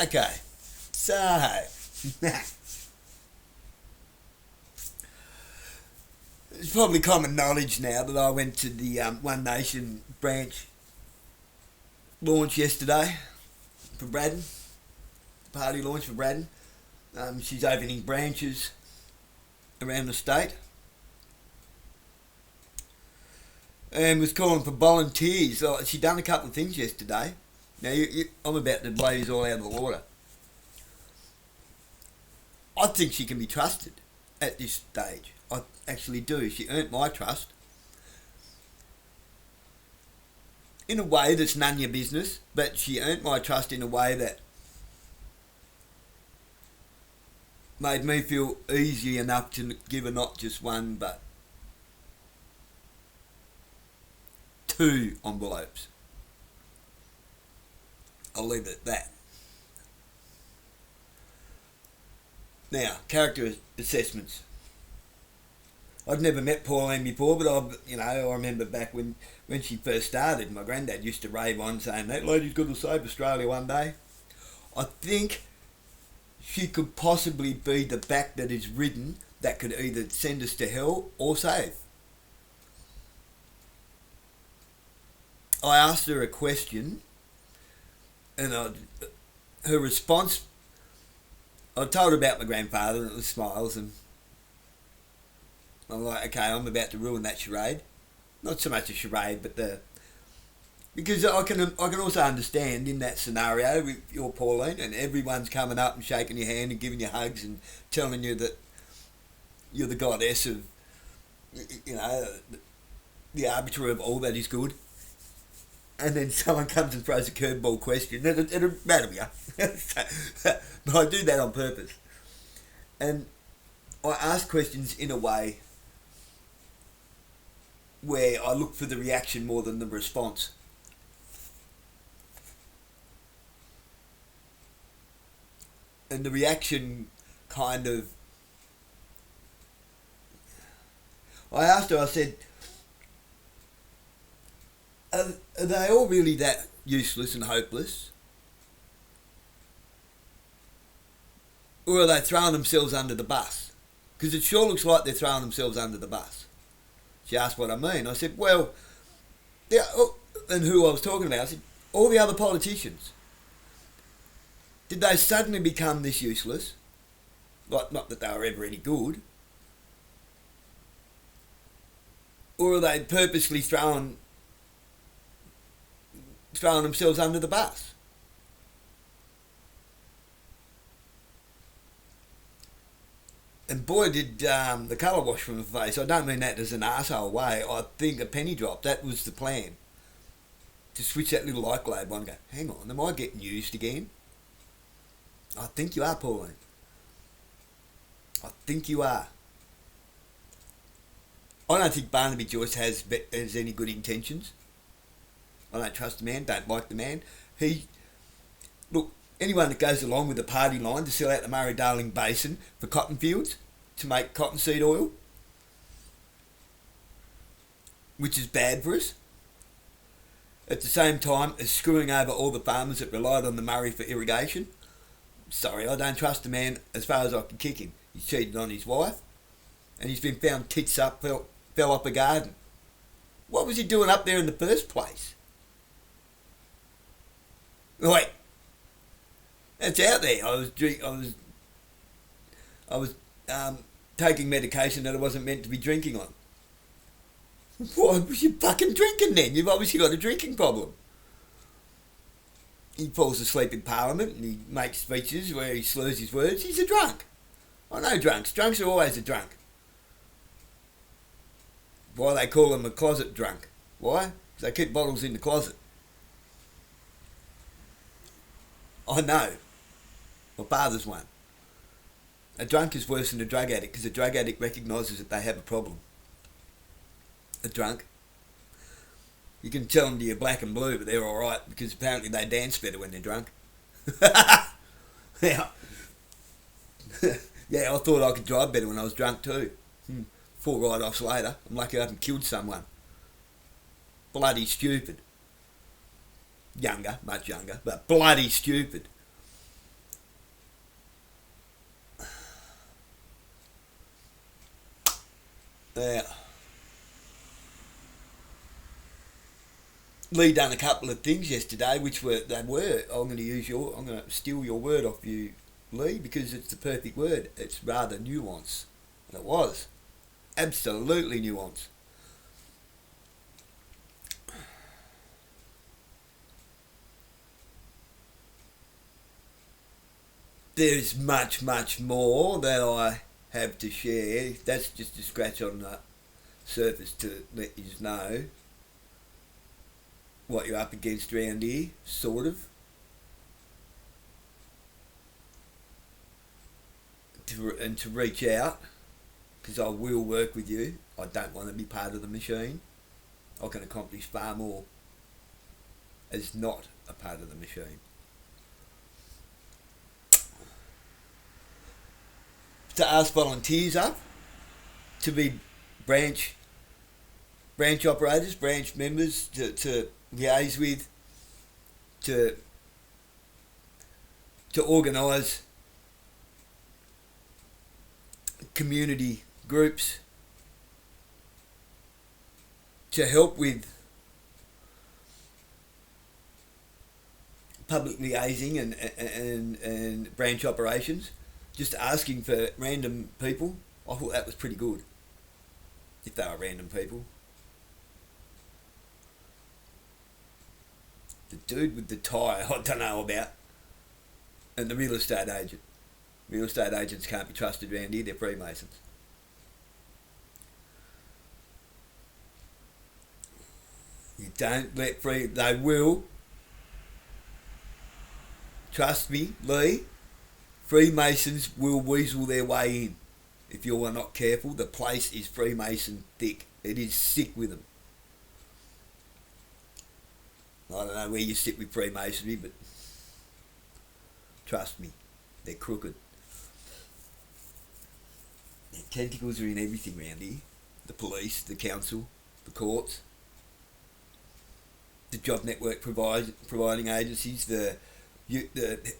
Okay, so it's probably common knowledge now that I went to the One Nation branch launch yesterday for Braddon, party launch for Braddon. She's opening branches around the state and was calling for volunteers. She done a couple of things yesterday. Now, I'm about to blow you all out of the water. I think she can be trusted at this stage. I actually do. She earned my trust in a way that's none of your business, but she earned my trust in a way that made me feel easy enough to give her not just one, but 2 envelopes. I'll leave it at that. Now, character assessments. I've never met Pauline before, but I remember back when she first started, my granddad used to rave on saying, that lady's going to save Australia one day. I think she could possibly be the back that is ridden that could either send us to hell or save. I asked her a question, and her response, I told her about my grandfather, and it was smiles, and I'm like, okay, I'm about to ruin that charade. Not so much a charade, but because I can also understand in that scenario with your Pauline, and everyone's coming up and shaking your hand and giving you hugs and telling you that you're the goddess of, the arbiter of all that is good. And then someone comes and throws a curveball question. It'll rattle you. But I do that on purpose. And I ask questions in a way where I look for the reaction more than the response. And the reaction kind of... I asked her, I said, are they all really that useless and hopeless? Or are they throwing themselves under the bus? Because it sure looks like they're throwing themselves under the bus. She asked what I mean. I said, well, yeah, and who I was talking about. I said, all the other politicians. Did they suddenly become this useless? Like, not that they were ever any good. Or are they purposely throwing themselves under the bus? And boy, did the colour wash from her face. I don't mean that as an arsehole way. I think a penny dropped. That was the plan. To switch that little light globe on and go, hang on, am I getting used again? I think you are, Pauline. I think you are. I don't think Barnaby Joyce has any good intentions. I don't trust the man, don't like the man. Look, anyone that goes along with the party line to sell out the Murray-Darling Basin for cotton fields to make cottonseed oil, which is bad for us, at the same time as screwing over all the farmers that relied on the Murray for irrigation. Sorry, I don't trust the man as far as I can kick him. He's cheated on his wife, and he's been found tits up, fell off a garden. What was he doing up there in the first place? Like, that's out there. I was taking medication that I wasn't meant to be drinking on. Why was you fucking drinking then? You've obviously got a drinking problem. He falls asleep in Parliament and he makes speeches where he slurs his words. He's a drunk. I know drunks. Drunks are always a drunk. Why they call him a closet drunk? Why? Because they keep bottles in the closet. I know. My father's one. A drunk is worse than a drug addict because a drug addict recognises that they have a problem. A drunk, you can tell them you're black and blue, but they're alright because apparently they dance better when they're drunk. Yeah. Yeah, I thought I could drive better when I was drunk too. 4 write-offs later, I'm lucky I haven't killed someone. Bloody stupid. Younger, much younger, but bloody stupid. Now, Lee done a couple of things yesterday, which I'm going to steal your word off you, Lee, because it's the perfect word. It's rather nuance, and it was absolutely nuance. There's much, much more that I have to share. That's just a scratch on the surface to let you know what you're up against around here, sort of. And to reach out, because I will work with you. I don't want to be part of the machine. I can accomplish far more as not a part of the machine. To ask volunteers up to be branch operators, branch members to liaise with, to organise community groups, to help with public liaising and branch operations. Just asking for random people, I thought that was pretty good. If they were random people. The dude with the tie, I don't know about. And the real estate agent. Real estate agents can't be trusted around here, they're Freemasons. You don't let they will. Trust me, Lee. Freemasons will weasel their way in. If you are not careful, the place is Freemason thick. It is sick with them. I don't know where you sit with Freemasonry, but trust me, they're crooked. Their tentacles are in everything around here. The police, the council, the courts, the job network providing agencies, the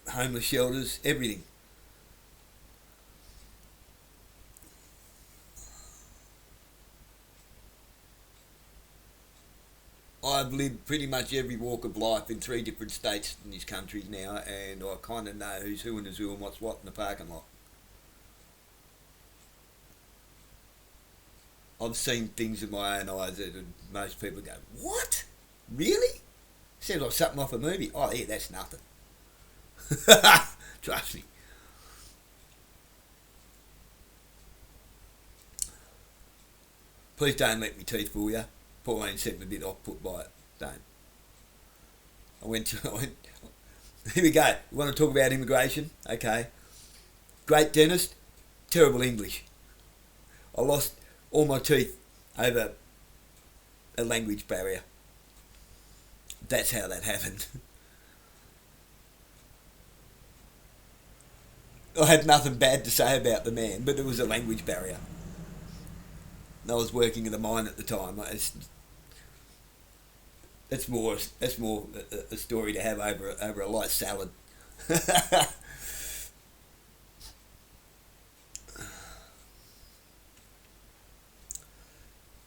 homeless shelters, everything. I've lived pretty much every walk of life in 3 different states in this country now, and I kind of know who's who and who's who and what's what in the parking lot. I've seen things in my own eyes that most people go, what? Really? Sounds like something off a movie. Oh yeah, that's nothing. Trust me. Please don't let me teeth fool you. Pauline said I'm a bit off put by it. Don't. Here we go. You want to talk about immigration? Okay. Great dentist, terrible English. I lost all my teeth over a language barrier. That's how that happened. I had nothing bad to say about the man, but there was a language barrier. I was working in a mine at the time. That's more a story to have over a light salad. But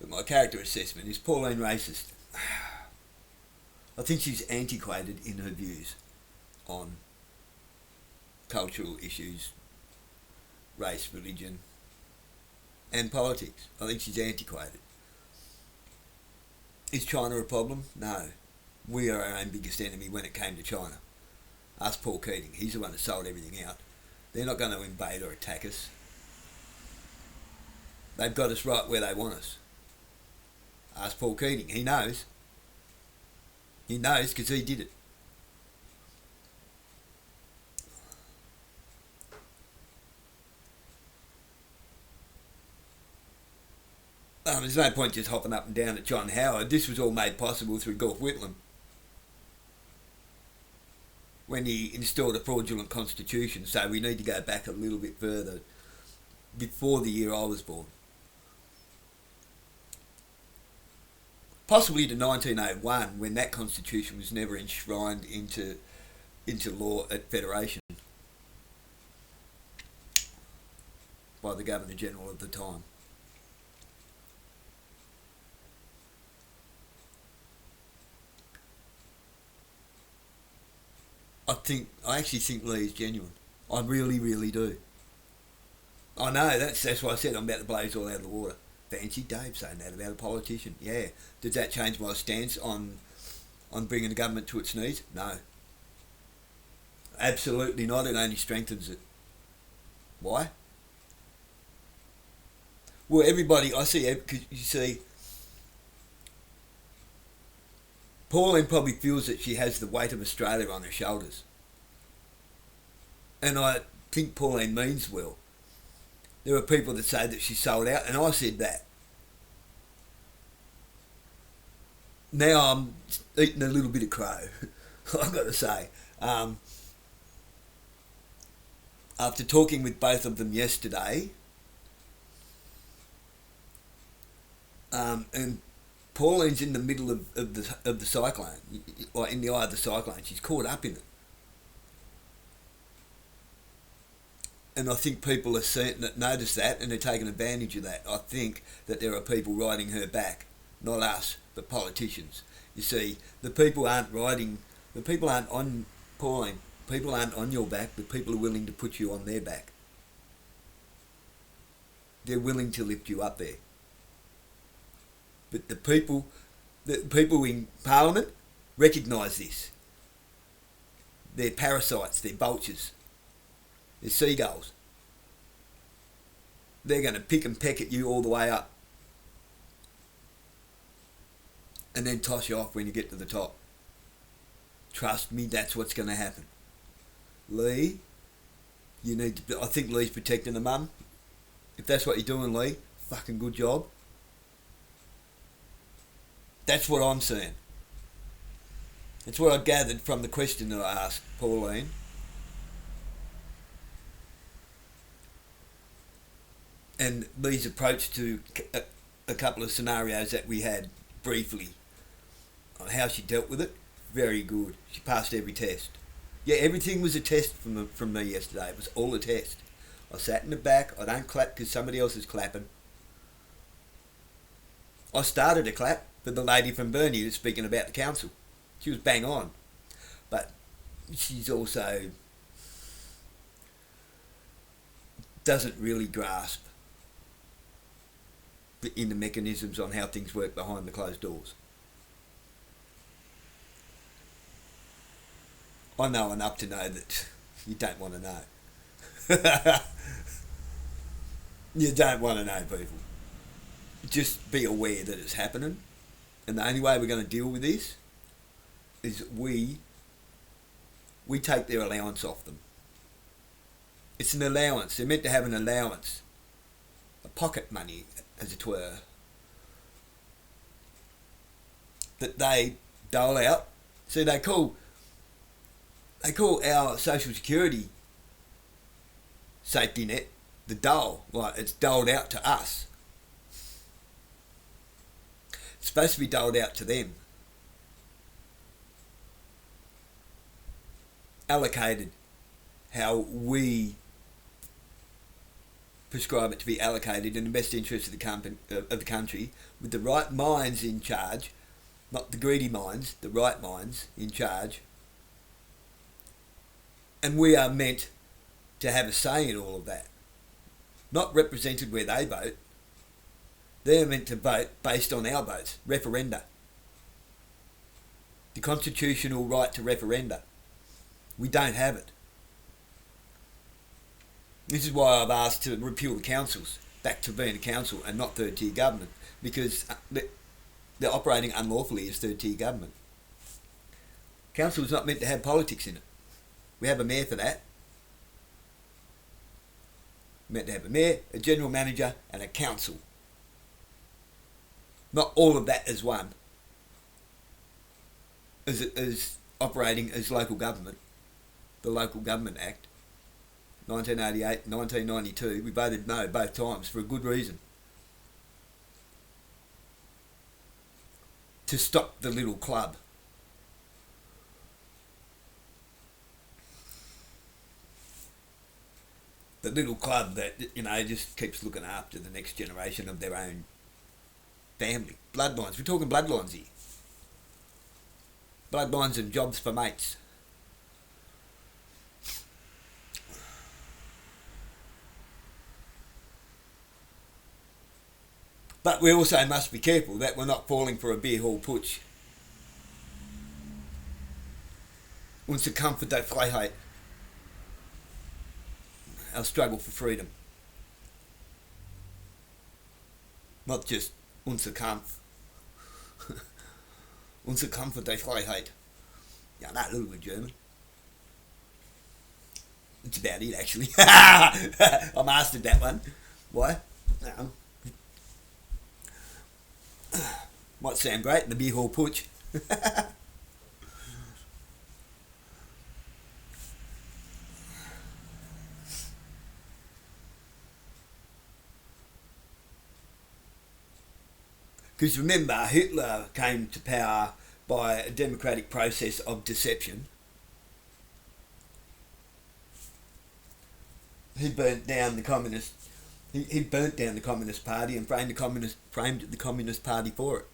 my character assessment is Pauline racist. I think she's antiquated in her views on cultural issues, race, religion, and politics. I think she's antiquated. Is China a problem? No. We are our own biggest enemy when it came to China. Ask Paul Keating. He's the one that sold everything out. They're not going to invade or attack us. They've got us right where they want us. Ask Paul Keating. He knows. He knows because he did it. There's no point just hopping up and down at John Howard. This was all made possible through Gough Whitlam when he installed a fraudulent constitution. So we need to go back a little bit further, before the year I was born. Possibly to 1901, when that constitution was never enshrined into law at Federation by the Governor General of the time. I actually think Lee is genuine. I really, really do. I know, that's why I said I'm about to blow it all out of the water. Fancy Dave saying that about a politician. Yeah. Does that change my stance on bringing the government to its knees? No. Absolutely not. It only strengthens it. Why? Well, everybody, I see, because you see, Pauline probably feels that she has the weight of Australia on her shoulders. And I think Pauline means well. There are people that say that she's sold out, and I said that. Now I'm eating a little bit of crow, I've got to say. After talking with both of them yesterday, and Pauline's in the middle of the cyclone, or in the eye of the cyclone. She's caught up in it. And I think people are notice that, and they're taking advantage of that. I think that there are people riding her back, not us, but politicians. You see, the people aren't on Pauline. People aren't on your back, but people are willing to put you on their back. They're willing to lift you up there. But the people in Parliament recognise this. They're parasites, they're vultures, they're seagulls. They're going to pick and peck at you all the way up. And then toss you off when you get to the top. Trust me, that's what's going to happen. Lee, I think Lee's protecting the mum. If that's what you're doing, Lee, fucking good job. That's what I'm saying. That's what I gathered from the question that I asked Pauline. And Lee's approach to a couple of scenarios that we had briefly on how she dealt with it, very good. She passed every test. Yeah, everything was a test from me yesterday. It was all a test. I sat in the back. I don't clap because somebody else is clapping. I started a clap for the lady from Burnie that's speaking about the council. She was bang on. But she's also doesn't really grasp the inner mechanisms on how things work behind the closed doors. I know enough to know that you don't want to know. You don't want to know, people. Just be aware that it's happening. And the only way we're going to deal with this is we take their allowance off them. It's an allowance. They're meant to have an allowance. A pocket money, as it were, that they dole out. See, they call our social security safety net the dole. Like, it's doled out to us. It's supposed to be doled out to them. Allocated how we prescribe it to be allocated in the best interest of the country, with the right minds in charge, not the greedy minds, the right minds in charge. And we are meant to have a say in all of that. Not represented where they vote. They're meant to vote based on our votes, referenda. The constitutional right to referenda. We don't have it. This is why I've asked to repeal the councils, back to being a council and not third tier government, because they're operating unlawfully as third tier government. Council is not meant to have politics in it. We have a mayor for that. We're meant to have a mayor, a general manager and a council. Not all of that as one. As operating as local government. The Local Government Act, 1988, 1992, we voted no both times for a good reason. To stop the little club. The little club that, just keeps looking after the next generation of their own family. Bloodlines. We're talking bloodlines here. Bloodlines and jobs for mates. But we also must be careful that we're not falling for a beer hall putsch. Onze kamp voor die vrijheid. Our struggle for freedom. Not just onze kamp. Onze kamp voor die vrijheid. Yeah, that little bit German. That's about it, actually. I mastered that one. Why? No. Might sound great in the beer hall putsch. Because remember, Hitler came to power by a democratic process of deception. He burnt down the communist. He burnt down the Communist Party and framed the Communist Party for it.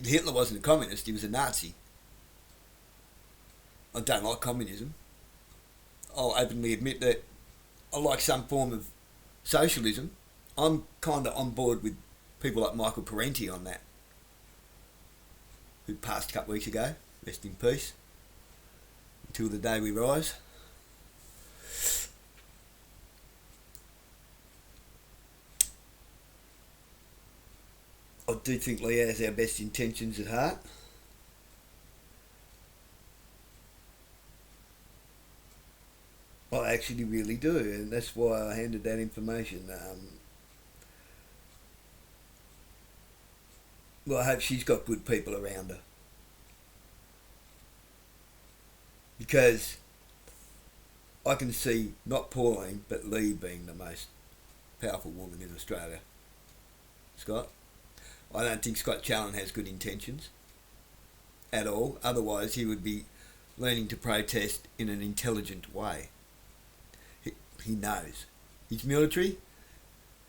Hitler wasn't a communist; he was a Nazi. I don't like communism. I'll openly admit that I like some form of socialism. I'm kind of on board with people like Michael Parenti on that, who passed a couple of weeks ago. Rest in peace. Until the day we rise. I do think Lee has our best intentions at heart. I actually really do, and that's why I handed that information. Well, I hope she's got good people around her. Because I can see not Pauline, but Lee being the most powerful woman in Australia. Scott? I don't think Scott Challen has good intentions at all. Otherwise, he would be learning to protest in an intelligent way. He knows. His military,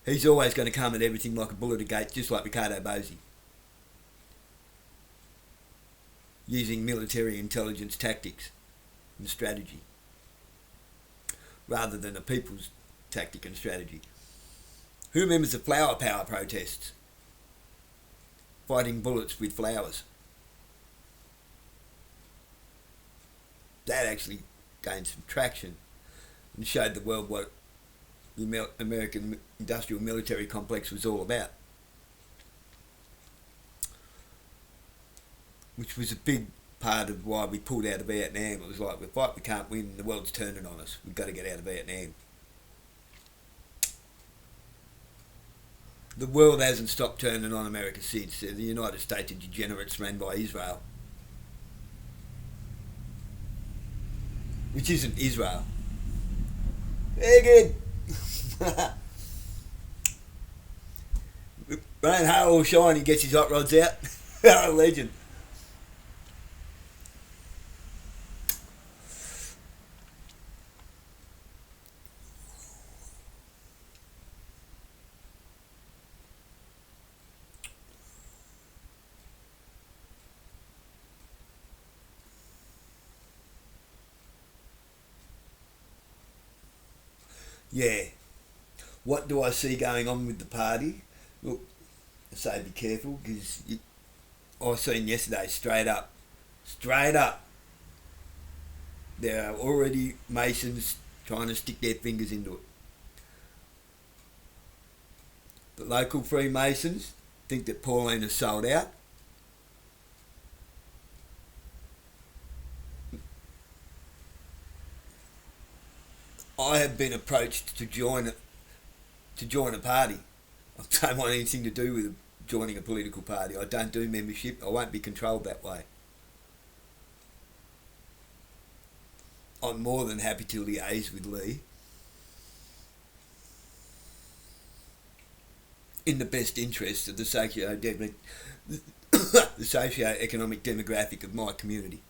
he's always going to come at everything like a bull at a gate, just like Ricardo Bosi. Using military intelligence tactics and strategy, rather than a people's tactic and strategy. Who remembers the flower power protests? Fighting bullets with flowers. That actually gained some traction and showed the world what the American industrial military complex was all about. Which was a big part of why we pulled out of Vietnam. It was like, we fight, we can't win, the world's turning on us. We've got to get out of Vietnam. The world hasn't stopped turning on America since. The United States are degenerates run by Israel. Which isn't Israel. Very good. Rain, hail or shine, he gets his hot rods out. A legend. Yeah. What do I see going on with the party? Look, I say be careful, because I seen yesterday straight up, there are already Masons trying to stick their fingers into it. The local Freemasons think that Pauline is sold out. I have been approached to join a party. I don't want anything to do with joining a political party. I don't do membership. I won't be controlled that way. I'm more than happy to liaise with Lee in the best interests of the socio-economic demographic of my community,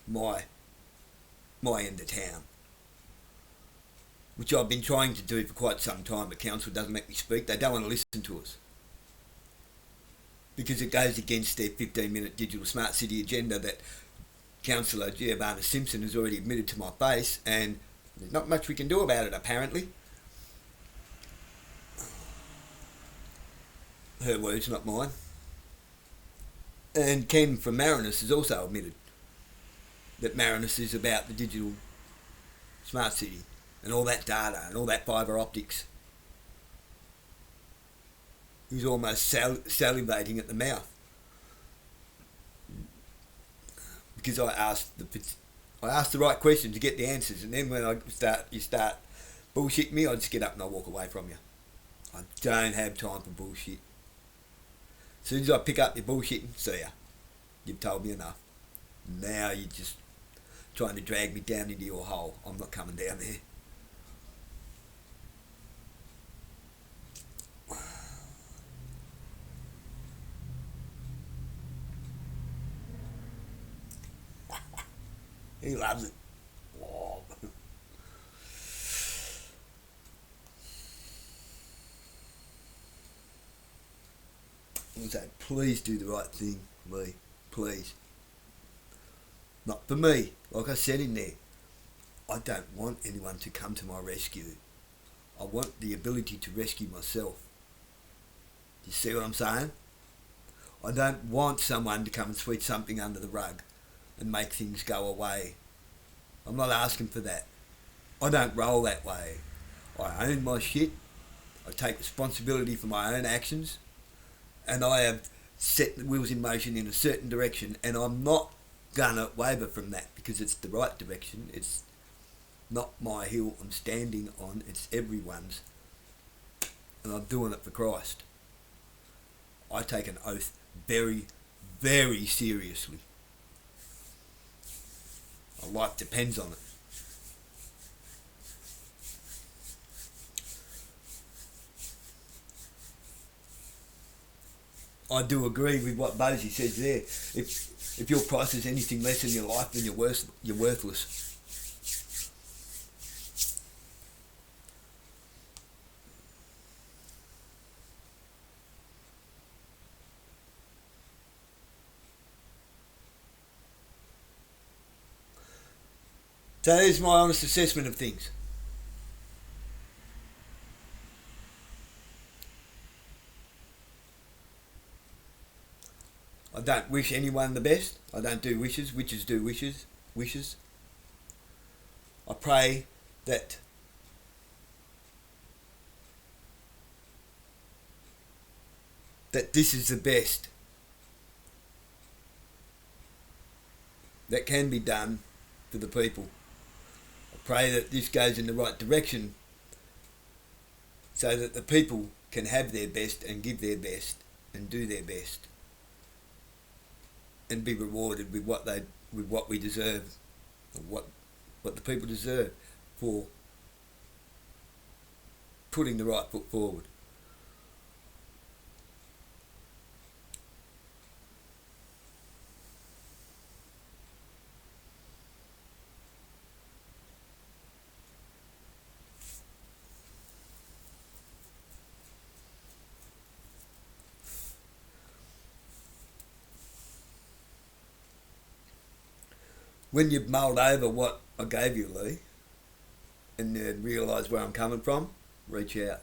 my end of town, which I've been trying to do for quite some time, but council doesn't let me speak. They don't want to listen to us because it goes against their 15-minute digital smart city agenda that Councillor Giovanna Simpson has already admitted to my face, and there's not much we can do about it, apparently. her words, not mine. And Ken from Marinus has also admitted that Marinus is about the digital smart city and all that data and all that fibre optics. He's almost salivating at the mouth because I asked the right question to get the answers, and then when you start bullshitting me, I just get up and I walk away from you. I don't have time for bullshit. As soon as I pick up your bullshitting, see ya. You've told me enough. Now you're just trying to drag me down into your hole. I'm not coming down there. He loves it. Oh. I say, please do the right thing, Lee. Please. Not for me. Like I said in there, I don't want anyone to come to my rescue. I want the ability to rescue myself. You see what I'm saying? I don't want someone to come and sweep something under the rug and make things go away. I'm not asking for that. I don't roll that way. I own my shit. I take responsibility for my own actions. And I have set the wheels in motion in a certain direction, and I'm not gonna waver from that because it's the right direction. It's not my hill I'm standing on, it's everyone's. And I'm doing it for Christ. I take an oath very, very seriously. My life depends on it. I do agree with what Bosie says there. If your price is anything less than your life, then you're worthless. So there's my honest assessment of things. I don't wish anyone the best. I don't do wishes. Witches do wishes. I pray that this is the best that can be done for the people. I pray that this goes in the right direction so that the people can have their best and give their best and do their best and be rewarded with what we deserve, or what the people deserve for putting the right foot forward. When you've mulled over what I gave you, Lee, and realise where I'm coming from, reach out.